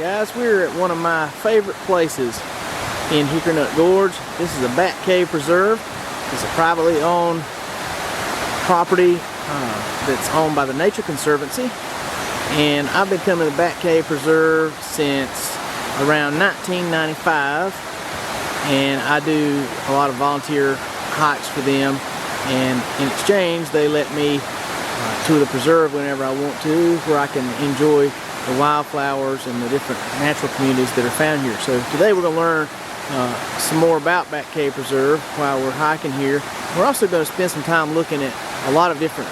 guys, we're at one of my favorite places in Hickory Nut Gorge. This is a Bat Cave Preserve. It's a privately owned property that's owned by the Nature Conservancy, and I've been coming to the Bat Cave Preserve since around 1995, and I do a lot of volunteer hikes for them, and in exchange they let me tour the preserve whenever I want to, where I can enjoy the wildflowers and the different natural communities that are found here. So today we're going to learn some more about Bat Cave Preserve while we're hiking here. We're also going to spend some time looking at a lot of different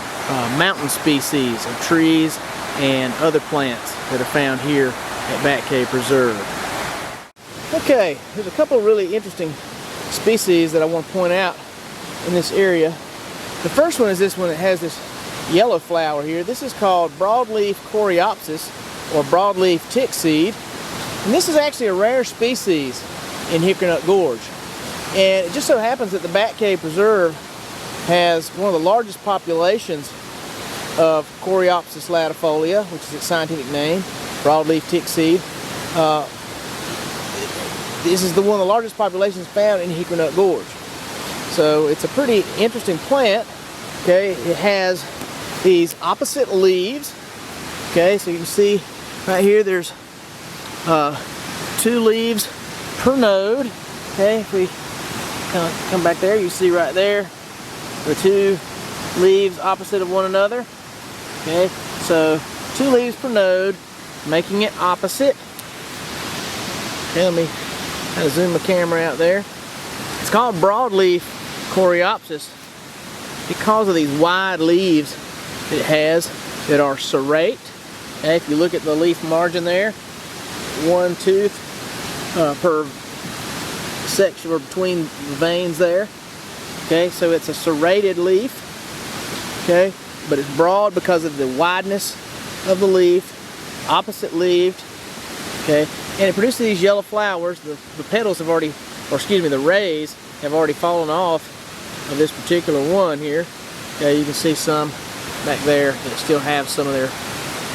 mountain species of trees and other plants that are found here at Bat Cave Preserve. Okay, there's a couple of really interesting species that I want to point out in this area. The first one is this one that has this yellow flower here. This is called broadleaf coreopsis, or broadleaf tick seed, and this is actually a rare species in Hickory Nut Gorge. And it just so happens that the Bat Cave Preserve has one of the largest populations of Coreopsis latifolia, which is its scientific name, broadleaf tick seed. This is one of the largest populations found in Hickory Nut Gorge. So it's a pretty interesting plant. Okay, it has these opposite leaves. Okay, so you can see right here there's 2 leaves per node. Okay, if we come back there, you see right there the 2 leaves opposite of one another. Okay, so 2 leaves per node, making it opposite. Okay, let me kind of zoom the camera out there. It's called broadleaf coreopsis because of these wide leaves that it has that are serrate. Okay, if you look at the leaf margin there, 1 tooth per section or between the veins there. Okay, so it's a serrated leaf. Okay, but it's broad because of the wideness of the leaf, opposite leaved. Okay, and it produces these yellow flowers. The petals have already, or excuse me, the rays have already fallen off of this particular one here. Okay, you can see some back there that still have some of their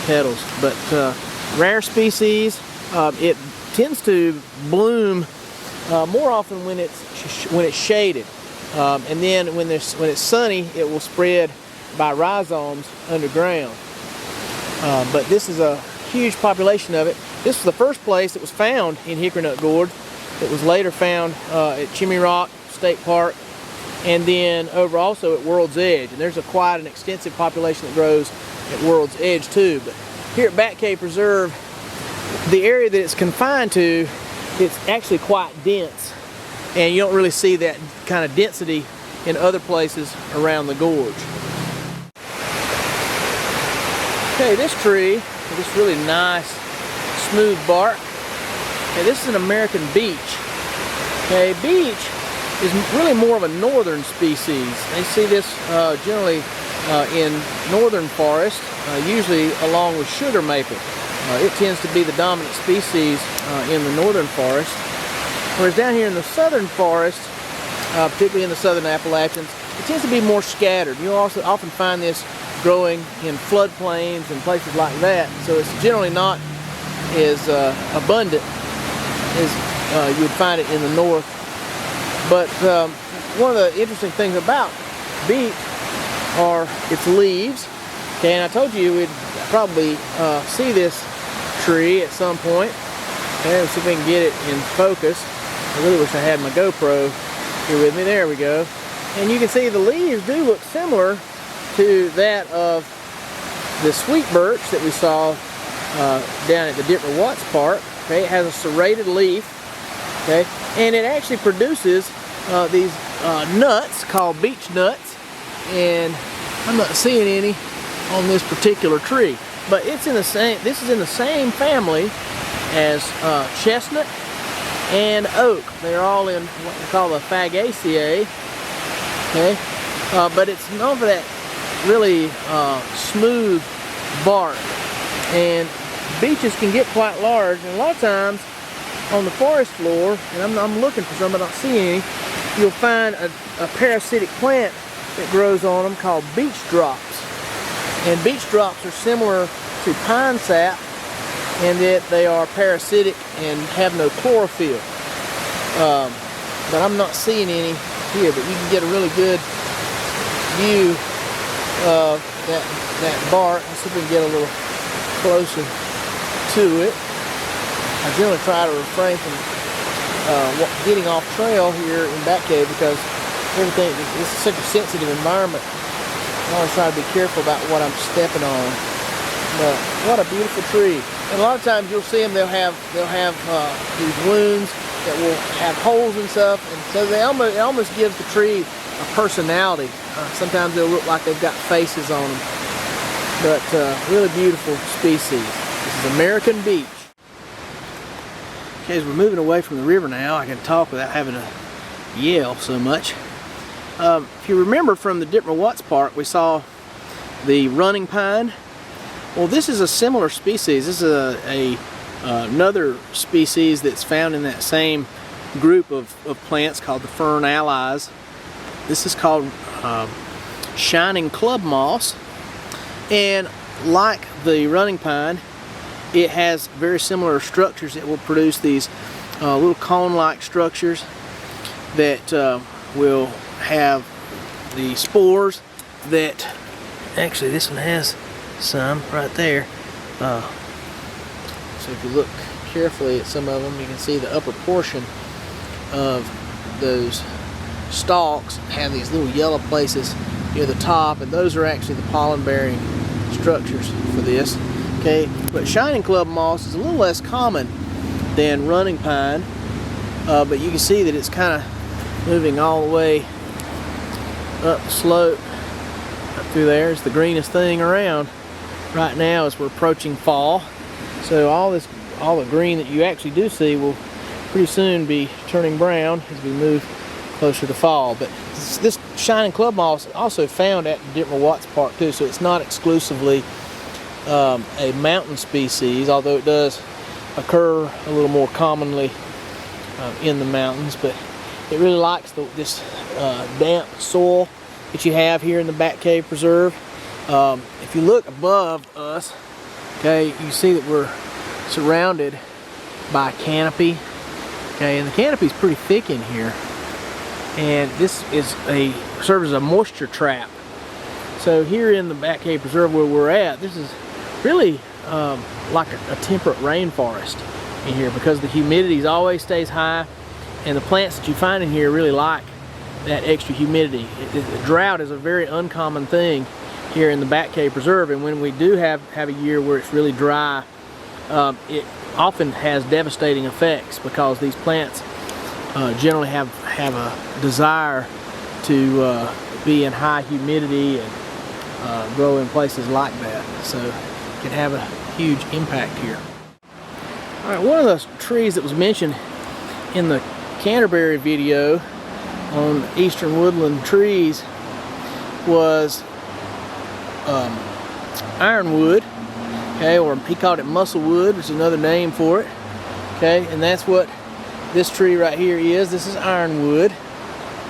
petals. But rare species. It tends to bloom more often when it's shaded, and then when it's sunny, it will spread by rhizomes underground. But this is a huge population of it. This was the first place it was found in Hickory Nut Gorge. It was later found at Chimney Rock State Park, and then over also at World's Edge. And there's quite an extensive population that grows at World's Edge too. But here at Bat Cave Preserve, the area that it's confined to, it's actually quite dense, and you don't really see that kind of density in other places around the gorge. Okay, this tree, this really nice smooth bark. Okay, this is an American beech. Okay, beech is really more of a northern species. They see this generally in northern forest, usually along with sugar maple. It tends to be the dominant species in the northern forest. Whereas down here in the southern forest, particularly in the southern Appalachians, it tends to be more scattered. You'll also often find this growing in floodplains and places like that. So it's generally not as abundant as you would find it in the north. But one of the interesting things about beech are its leaves. Okay, and I told you we'd probably see this tree at some point. Okay, let's see if we can get it in focus. I really wish I had my GoPro here with me. There we go. And you can see the leaves do look similar to that of the sweet birch that we saw down at the Dittmer Watts Park. Okay, it has a serrated leaf. Okay, and it actually produces these nuts called beech nuts, and I'm not seeing any on this particular tree, but it's in the same. This is in the same family as chestnut and oak. They're all in what we call the Fagaceae. Okay, but it's known for that really smooth bark, and beeches can get quite large, and a lot of times on the forest floor, and I'm looking for some, but I don't see any, you'll find a parasitic plant that grows on them called beech drops. And beech drops are similar to pine sap and that they are parasitic and have no chlorophyll. But I'm not seeing any here, but you can get a really good view of that bark. Let's see if we can get a little closer to it. I generally try to refrain from getting off trail here in Bat Cave because everything, this is such a sensitive environment. I always try to be careful about what I'm stepping on. But what a beautiful tree. And a lot of times you'll see them, they'll have these wounds that will have holes and stuff, and so it almost gives the tree a personality. Sometimes they'll look like they've got faces on them. But really beautiful species. This is American beech. Okay, as we're moving away from the river now, I can talk without having to yell so much. If you remember from the Ditmer Watts Park, we saw the running pine. Well, this is a similar species. This is another species that's found in that same group of plants called the fern allies. This is called shining club moss, and like the running pine, it has very similar structures that will produce these little cone-like structures that will have the spores that, actually this one has some right there. So if you look carefully at some of them, you can see the upper portion of those stalks have these little yellow places near the top, and those are actually the pollen-bearing structures for this. Okay, but shining club moss is a little less common than running pine, but you can see that it's kind of moving all the way up the slope up through there. It's the greenest thing around right now as we're approaching fall. So all the green that you actually do see will pretty soon be turning brown as we move closer to fall. But this shining club moss is also found at Ditmer Watts Park too, so it's not exclusively a mountain species, although it does occur a little more commonly in the mountains. But it really likes this damp soil that you have here in the Bat Cave Preserve. If you look above us, okay, you see that we're surrounded by canopy. Okay, and the canopy is pretty thick in here, and this serves as a moisture trap. So here in the Bat Cave Preserve where we're at, this is really like a temperate rainforest in here because the humidity always stays high, and the plants that you find in here really like that extra humidity. The drought is a very uncommon thing here in the Bat Cave Preserve, and when we do have a year where it's really dry, it often has devastating effects because these plants generally have a desire to be in high humidity and grow in places like that. So it can have a huge impact here. All right, one of the trees that was mentioned in the Canterbury video on eastern woodland trees was ironwood, okay, or he called it musclewood, which is another name for it. Okay, and that's what this tree right here is. This is ironwood,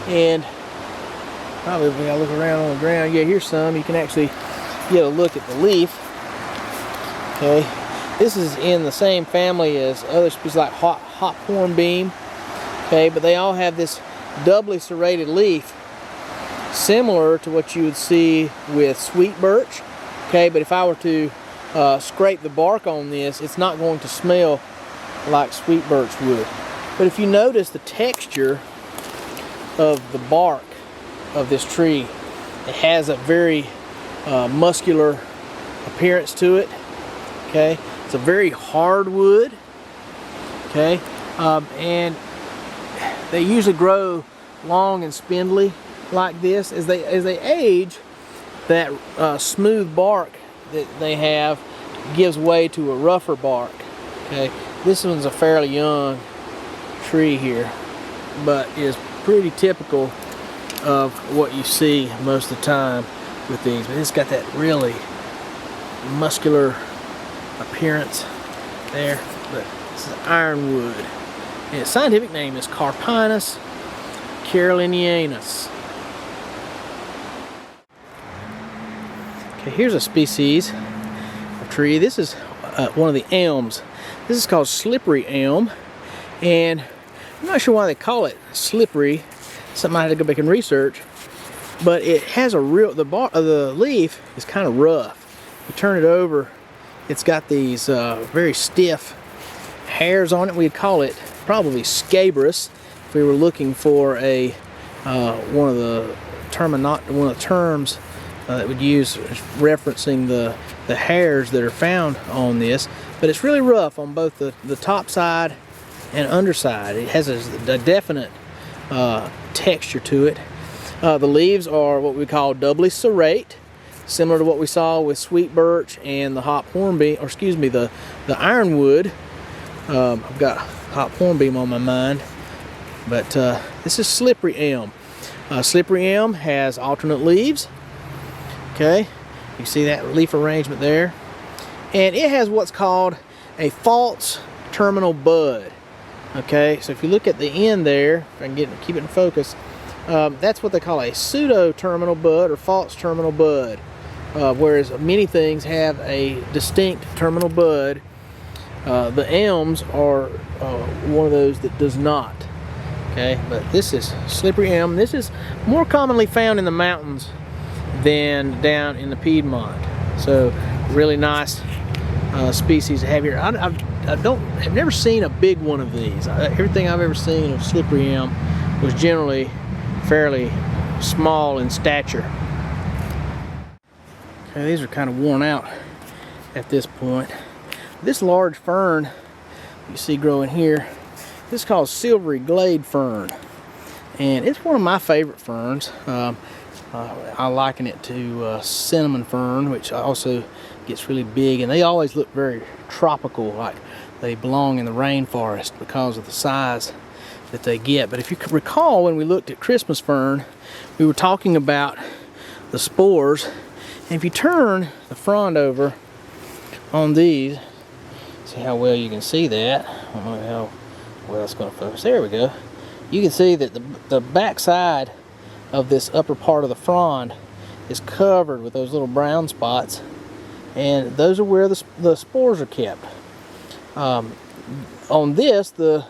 and probably if I look around on the ground, yeah, here's some. You can actually get a look at the leaf. Okay, this is in the same family as other species like hop hornbeam. Okay, but they all have this doubly serrated leaf, similar to what you would see with sweet birch. Okay, but if I were to scrape the bark on this, it's not going to smell like sweet birch would. But if you notice the texture of the bark of this tree, it has a very muscular appearance to it. Okay, it's a very hard wood. Okay, and they usually grow long and spindly like this. As they age, that smooth bark that they have gives way to a rougher bark. Okay, this one's a fairly young tree here, but is pretty typical of what you see most of the time with these. But it's got that really muscular appearance there. But this is ironwood, and its scientific name is Carpinus carolinianus. Okay, here's a species of tree. This is one of the elms. This is called slippery elm, and I'm not sure why they call it slippery. Something I had to go back and research. But it has a real, the leaf is kind of rough. You turn it over, it's got these very stiff hairs on it. We'd call it probably scabrous if we were looking for a one of the terms that would use referencing the hairs that are found on this. But it's really rough on both the top side and underside. It has a definite texture to it. The leaves are what we call doubly serrate, similar to what we saw with sweet birch and the hop hornbeam, or excuse me, the ironwood. I've got hop hornbeam on my mind, but this is slippery elm. Slippery elm has alternate leaves. Okay, you see that leaf arrangement there, and it has what's called a false terminal bud. Okay, so if you look at the end there, if I can keep it in focus, that's what they call a pseudo-terminal bud or false terminal bud, whereas many things have a distinct terminal bud. The elms are one of those that does not. Okay, but this is slippery elm. This is more commonly found in the mountains than down in the Piedmont. So really nice species to have here. I've never seen a big one of these. Everything I've ever seen of slippery elm was generally fairly small in stature. Okay, these are kind of worn out at this point. This large fern you see growing here, this is called silvery glade fern, and it's one of my favorite ferns. I liken it to cinnamon fern, which also gets really big, and they always look very tropical, like they belong in the rainforest because of the size that they get. But if you can recall, when we looked at Christmas fern, we were talking about the spores, and if you turn the frond over on these, see how well you can see that. I don't know how well it's going to focus. There we go. You can see that the back side of this upper part of the frond is covered with those little brown spots, and those are where the spores are kept. On this, the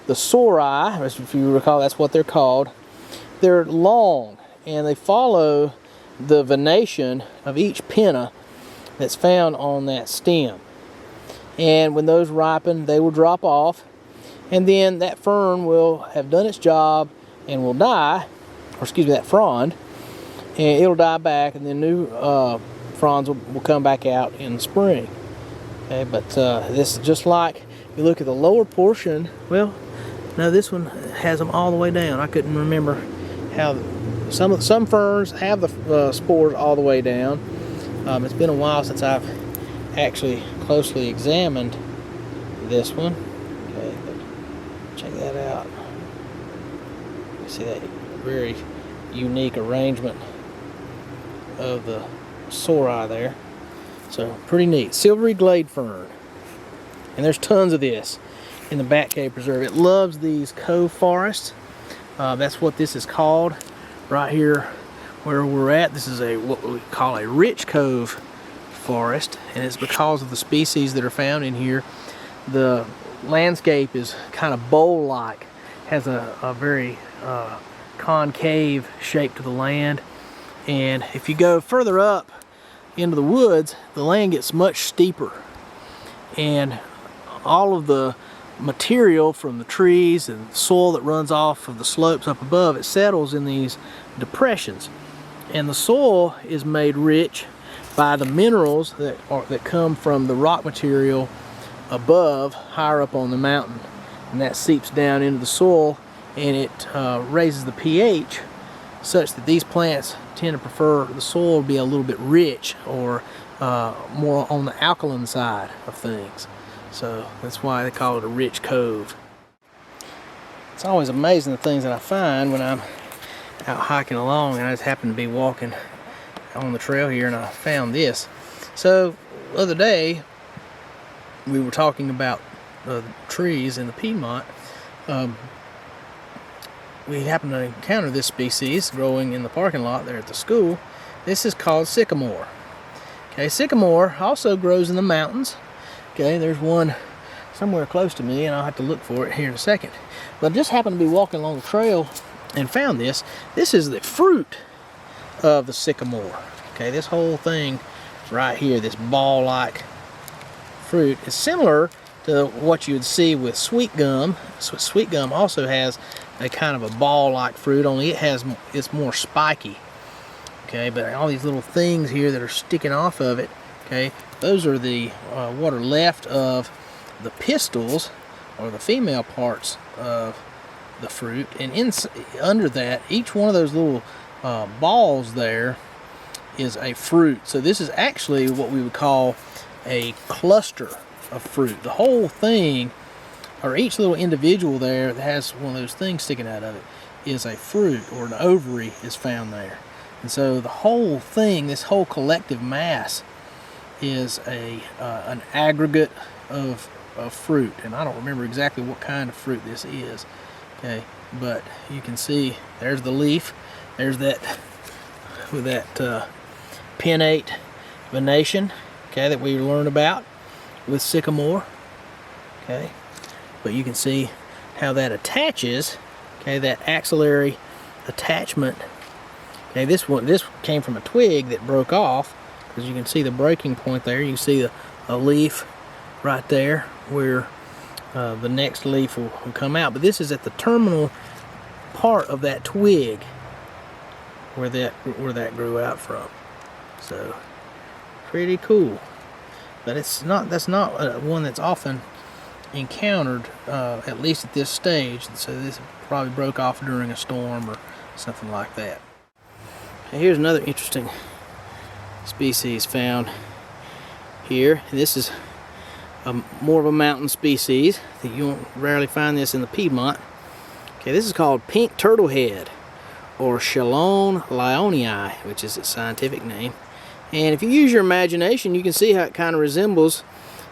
sori, if you recall, that's what they're called. They're long, and they follow the venation of each pinna that's found on that stem. And when those ripen, they will drop off, and then that fern will have done its job and will die, or excuse me, that frond, and it'll die back, and then new fronds will come back out in the spring. Okay, but this is just like, you look at the lower portion, well, no, this one has them all the way down. I couldn't remember how some ferns have the spores all the way down. It's been a while since I've actually closely examined this one. Okay, but check that out. You see that very unique arrangement of the sori there. So pretty neat. Silvery glade fern. And there's tons of this in the Bat Cave Preserve. It loves these cove forests. That's what this is called right here where we're at. This is what we call a rich cove forest, and it's because of the species that are found in here. The landscape is kind of bowl-like, has a very concave shape to the land, and if you go further up into the woods, the land gets much steeper, and all of the material from the trees and the soil that runs off of the slopes up above, it settles in these depressions, and the soil is made rich by the minerals that come from the rock material above, higher up on the mountain, and that seeps down into the soil, and it raises the pH such that these plants tend to prefer the soil to be a little bit rich, or more on the alkaline side of things. So that's why they call it a rich cove. It's always amazing the things that I find when I'm out hiking along, and I just happen to be walking on the trail here and I found this. So the other day we were talking about trees in the Piedmont. We happened to encounter this species growing in the parking lot there at the school. This is called sycamore. Okay, sycamore also grows in the mountains, Okay, there's one somewhere close to me, and I'll have to look for it here in a second. But I just happened to be walking along the trail and found this. This is the fruit of the sycamore. Okay, this whole thing right here, this ball-like fruit, is similar to what you would see with sweet gum. So sweet gum also has a kind of a ball-like fruit, only it's more spiky. Okay, but all these little things here that are sticking off of it, okay, those are the what are left of the pistils, or the female parts of the fruit, and under that, each one of those little balls there is a fruit. So this is actually what we would call a cluster of fruit. The whole thing, or each little individual there that has one of those things sticking out of it, is a fruit, or an ovary is found there. And so the whole thing, this whole collective mass, is an aggregate of fruit. And I don't remember exactly what kind of fruit this is. Okay, but you can see there's the leaf. There's that with that pinnate venation, okay, that we learned about with sycamore. Okay, but you can see how that attaches. Okay, that axillary attachment. Okay, this came from a twig that broke off, because you can see the breaking point there. You can see a leaf right there where the next leaf will come out. But this is at the terminal part of that twig where that grew out from. So pretty cool. But that's not one that's often encountered, at least at this stage. So this probably broke off during a storm or something like that. Now here's another interesting species found here. This is more of a mountain species. You won't rarely find this in the Piedmont. Okay, this is called pink turtlehead, or Chelone lyonii, which is its scientific name. And if you use your imagination, you can see how it kind of resembles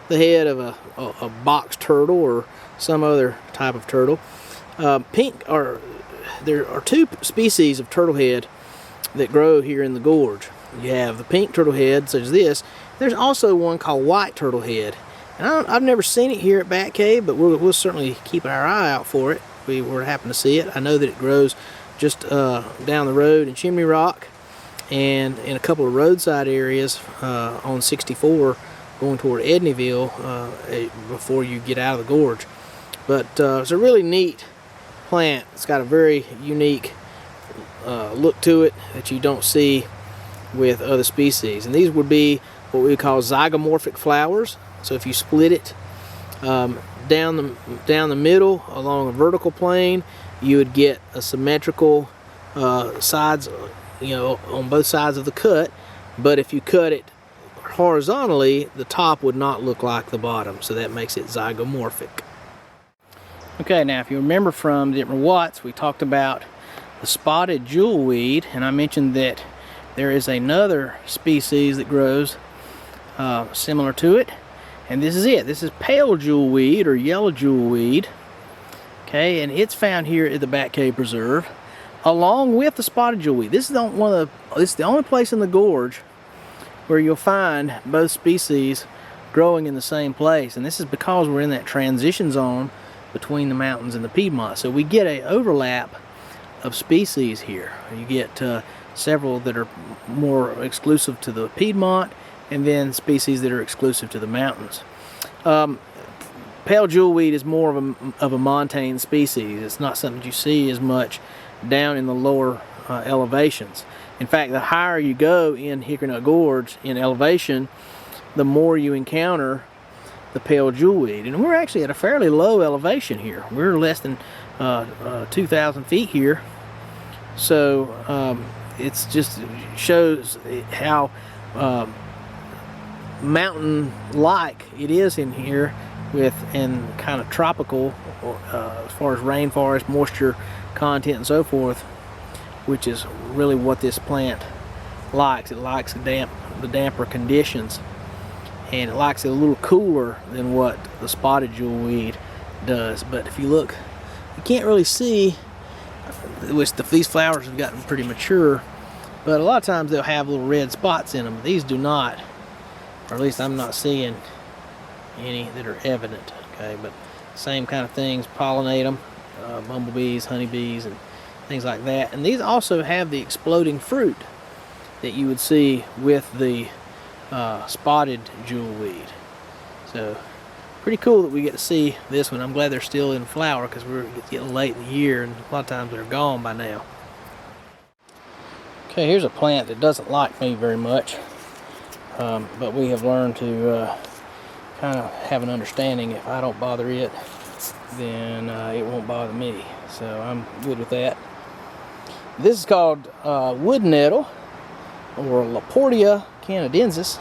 the head of a box turtle or some other type of turtle. There are two species of turtlehead that grow here in the gorge. You have the pink turtlehead, such as this. There's also one called white turtlehead. And I've never seen it here at Bat Cave, but we'll certainly keep our eye out for it if we were to happen to see it. I know that it grows just down the road in Chimney Rock and in a couple of roadside areas on 64 going toward Edneyville before you get out of the gorge. But it's a really neat plant. It's got a very unique look to it that you don't see with other species. And these would be what we call zygomorphic flowers. So if you split it down the middle along a vertical plane, you would get a symmetrical sides, on both sides of the cut. But if you cut it horizontally, the top would not look like the bottom, so that makes it zygomorphic. Okay, now if you remember from Dittmer Watts, we talked about the spotted jewelweed, and I mentioned that there is another species that grows similar to it. And this is it. This is pale jewelweed, or yellow jewelweed. Okay, and it's found here at the Bat Cave Preserve, along with the spotted jewelweed. This is the only place in the gorge where you'll find both species growing in the same place. And this is because we're in that transition zone between the mountains and the Piedmont. So we get an overlap of species here. You get several that are more exclusive to the Piedmont, and then species that are exclusive to the mountains. Pale jewelweed is more of a montane species. It's not something you see as much down in the lower elevations. In fact, the higher you go in Hickory Nut Gorge in elevation, the more you encounter the pale jewelweed. And we're actually at a fairly low elevation here. We're less than 2,000 feet here. So it's just shows how mountain-like it is in here, and kind of tropical as far as rainforest, moisture content, and so forth, which is really what this plant likes. It likes the damper conditions, and it likes it a little cooler than what the spotted jewelweed does. But if you look, you can't really see, which these flowers have gotten pretty mature, but a lot of times they'll have little red spots in them. These do not, or at least I'm not seeing any that are evident. Okay, but same kind of things pollinate them, bumblebees, honeybees, and things like that. And these also have the exploding fruit that you would see with the spotted jewelweed. So pretty cool that we get to see this one. I'm glad they're still in flower because we're getting late in the year and a lot of times they're gone by now. Okay, here's a plant that doesn't like me very much, but we have learned to kind of have an understanding. If I don't bother it, then it won't bother me. So I'm good with that. This is called wood nettle, or Laportea canadensis.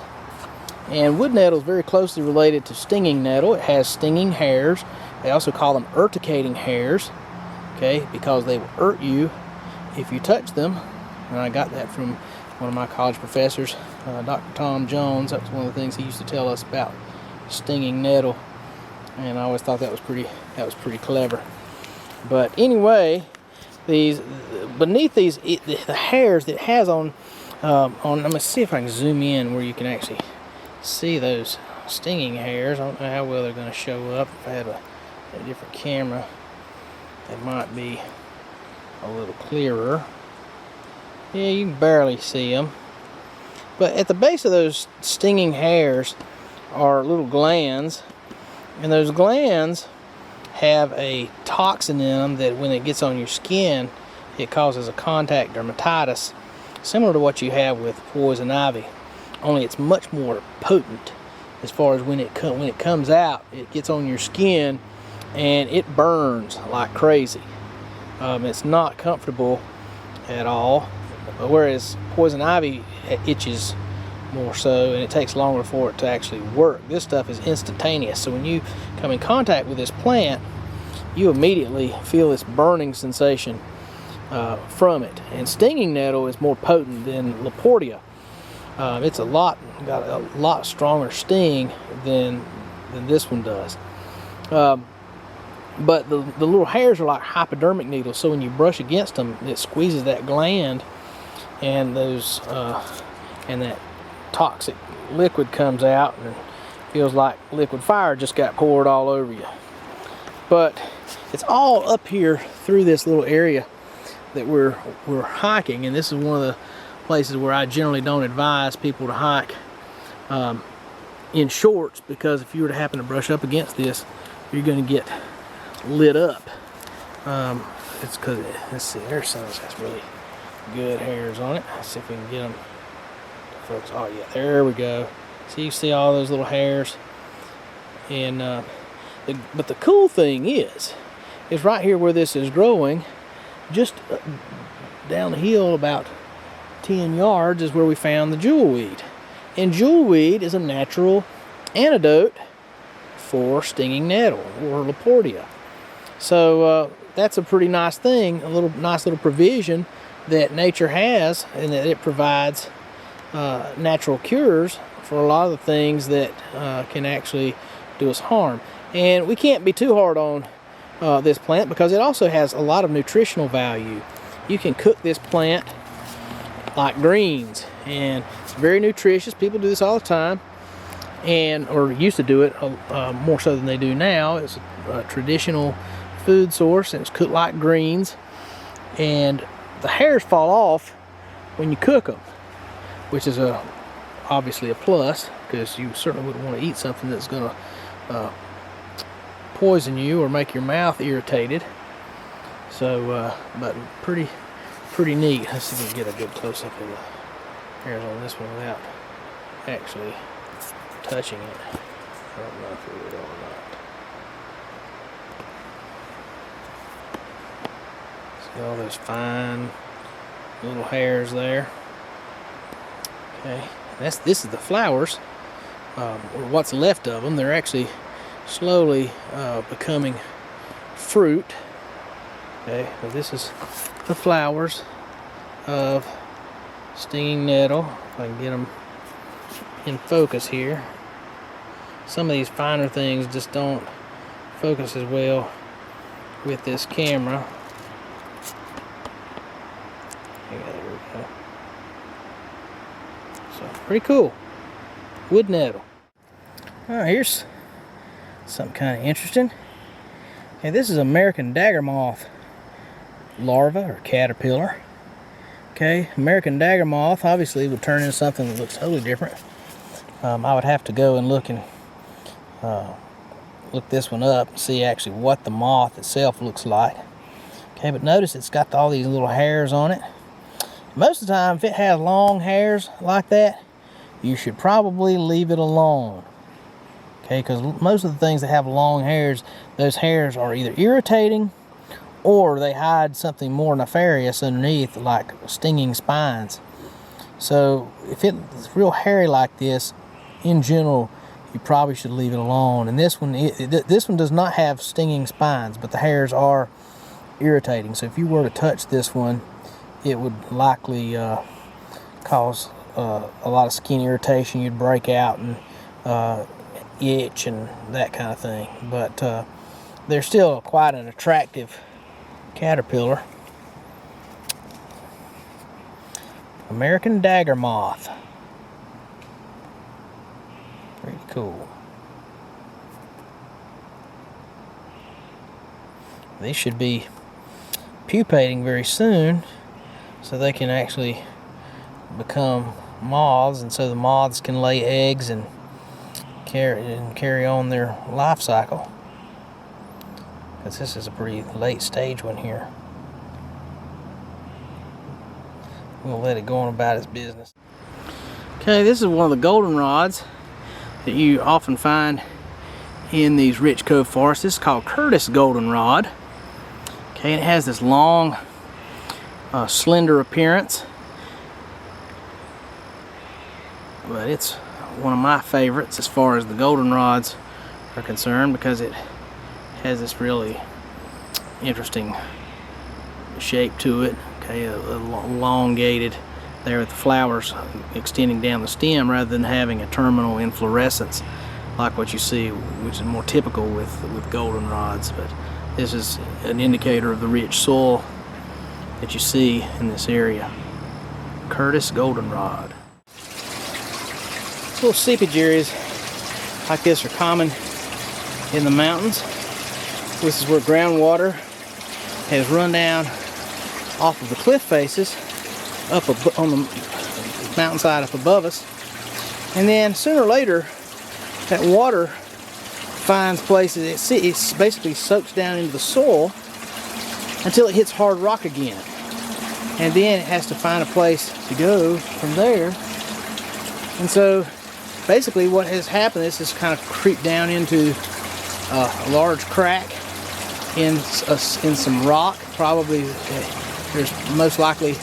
And wood nettle is very closely related to stinging nettle. It has stinging hairs. They also call them urticating hairs, okay, because they will hurt you if you touch them. And I got that from one of my college professors, Dr. Tom Jones. That was one of the things he used to tell us about stinging nettle, and I always thought that was pretty clever. But anyway, these beneath these the hairs that it has on I'm gonna see if I can zoom in where you can actually see those stinging hairs. I don't know how well they're going to show up. If I had a different camera, it might be a little clearer. Yeah, you can barely see them. But at the base of those stinging hairs are little glands, and those glands have a toxin in them that when it gets on your skin, it causes a contact dermatitis, similar to what you have with poison ivy. Only it's much more potent as far as when it comes out, it gets on your skin and it burns like crazy. It's not comfortable at all, whereas poison ivy itches more so, and it takes longer for it to actually work. This stuff is instantaneous, so when you come in contact with this plant, you immediately feel this burning sensation from it. And stinging nettle is more potent than Laportea. It's got a lot stronger sting than this one does. But the little hairs are like hypodermic needles, so when you brush against them, it squeezes that gland, and and that toxic liquid comes out, and it feels like liquid fire just got poured all over you. But it's all up here through this little area that we're hiking, and this is one of the places where I generally don't advise people to hike in shorts, because if you were to happen to brush up against this, you're going to get lit up. It's because, let's see, there's some that has really good hairs on it. Let's see if we can get them to focus. Oh yeah, there we go. So you see all those little hairs. And but the cool thing is right here where this is growing, just down the hill about 10 yards is where we found the jewelweed. And jewelweed is a natural antidote for stinging nettle, or Laportea. So that's a pretty nice thing, nice little provision that nature has, and that it provides natural cures for a lot of the things that can actually do us harm. And we can't be too hard on this plant, because it also has a lot of nutritional value. You can cook this plant like greens, and it's very nutritious. People do this all the time, or used to do it more so than they do now. It's a traditional food source, and it's cooked like greens, and the hairs fall off when you cook them, which is obviously a plus, because you certainly wouldn't want to eat something that's going to poison you or make your mouth irritated. So but pretty neat. Let's see if we can get a good close-up of the hairs on this one without actually touching it. I don't know if we will or not. See all those fine little hairs there. Okay, this is the flowers, or what's left of them. They're actually slowly becoming fruit. Okay, so this is the flowers of stinging nettle. If I can get them in focus here. Some of these finer things just don't focus as well with this camera. Yeah, there we go. So pretty cool. Wood nettle. Here's Something kind of interesting. Okay, this is American dagger moth larva or caterpillar. Okay, American dagger moth obviously would turn into something that looks totally different. I would have to go and look this one up and see actually what the moth itself looks like. Okay, but notice it's got all these little hairs on it. Most of the time, if it has long hairs like that, you should probably leave it alone. Okay, because most of the things that have long hairs, those hairs are either irritating or they hide something more nefarious underneath, like stinging spines. So if it's real hairy like this, in general, you probably should leave it alone. And this one does not have stinging spines, but the hairs are irritating. So if you were to touch this one, it would likely cause a lot of skin irritation. You'd break out and itch and that kind of thing. But they're still quite an attractive caterpillar. American dagger moth. Pretty cool. They should be pupating very soon, so they can actually become moths, and so the moths can lay eggs and carry on their life cycle. Because this is a pretty late stage one here. We'll let it go on about its business. Okay, this is one of the goldenrods that you often find in these rich cove forests. This is called Curtis goldenrod. Okay, and it has this long, slender appearance, but it's one of my favorites as far as the goldenrods are concerned, because it has this really interesting shape to it. Okay, elongated there with the flowers extending down the stem rather than having a terminal inflorescence like what you see, which is more typical with goldenrods. But this is an indicator of the rich soil that you see in this area. Curtis goldenrod. Little seepage areas like this are common in the mountains. This is where groundwater has run down off of the cliff faces up on the mountainside up above us, and then sooner or later that water finds places, it basically soaks down into the soil until it hits hard rock again, and then it has to find a place to go from there. And so basically what has happened is this kind of creeped down into a large crack in some rock. Probably there's most likely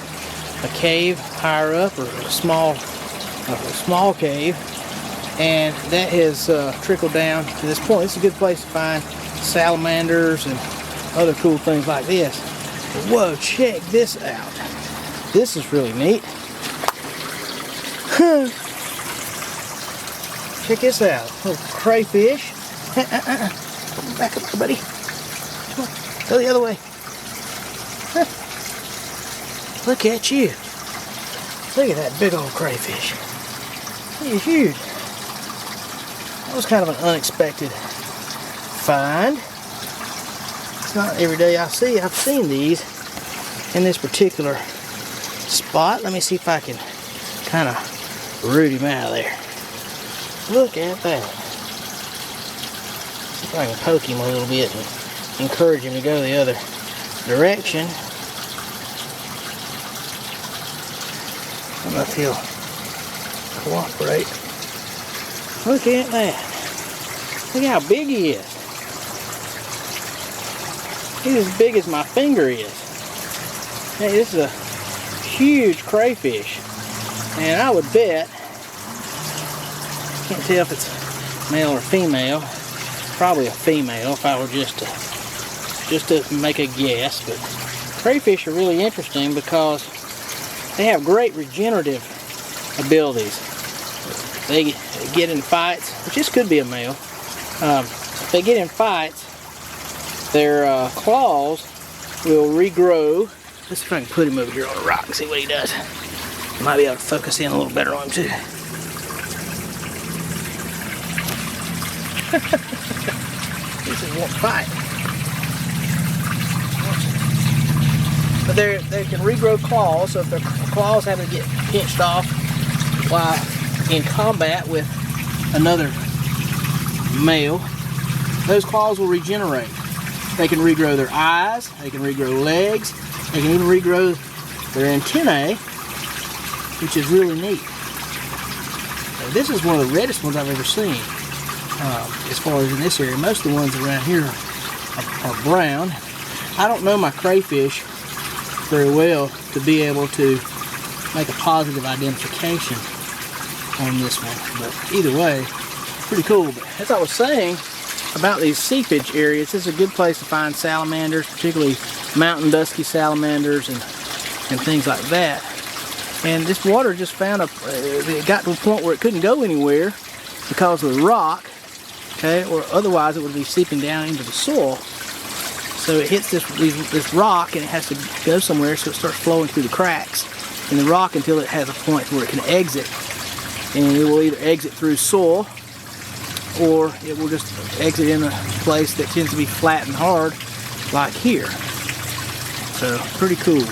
a cave higher up, or a small cave, and that has trickled down to this point. It's a good place to find salamanders and other cool things like this. But whoa, check this out. This is really neat. Check this out. Little crayfish. Back up, buddy. Come on, go the other way. Look at you. Look at that big old crayfish. He's huge. That was kind of an unexpected find. It's not every day I've seen these in this particular spot. Let me see if I can kind of root him out of there. Look at that. See if I can poke him a little bit and encourage him to go the other direction. I don't know if he'll cooperate. Look at that. Look how big he is. He's as big as my finger is. Hey, this is a huge crayfish. And I would bet, can't tell if it's male or female, probably a female if I were just to make a guess. But crayfish are really interesting because they have great regenerative abilities. They get in fights, which this could be a male. If they get in fights, their claws will regrow. Let's see if I can put him over here on a rock and see what he does. I might be able to focus in a little better on him too. Fishes won't fight. But they can regrow claws, so if their claws happen to get pinched off while in combat with another male, those claws will regenerate. They can regrow their eyes, they can regrow legs, they can even regrow their antennae, which is really neat. Now, this is one of the reddest ones I've ever seen as far as in this area. Most of the ones around here are brown. I don't know my crayfish very well to be able to make a positive identification on this one, but either way, pretty cool. But as I was saying about these seepage areas, this is a good place to find salamanders, particularly mountain dusky salamanders and things like that. And this water just found it got to a point where it couldn't go anywhere because of the rock, okay, or otherwise it would be seeping down into the soil. So it hits this rock and it has to go somewhere, so it starts flowing through the cracks in the rock until it has a point where it can exit. And it will either exit through soil or it will just exit in a place that tends to be flat and hard like here. So pretty cool.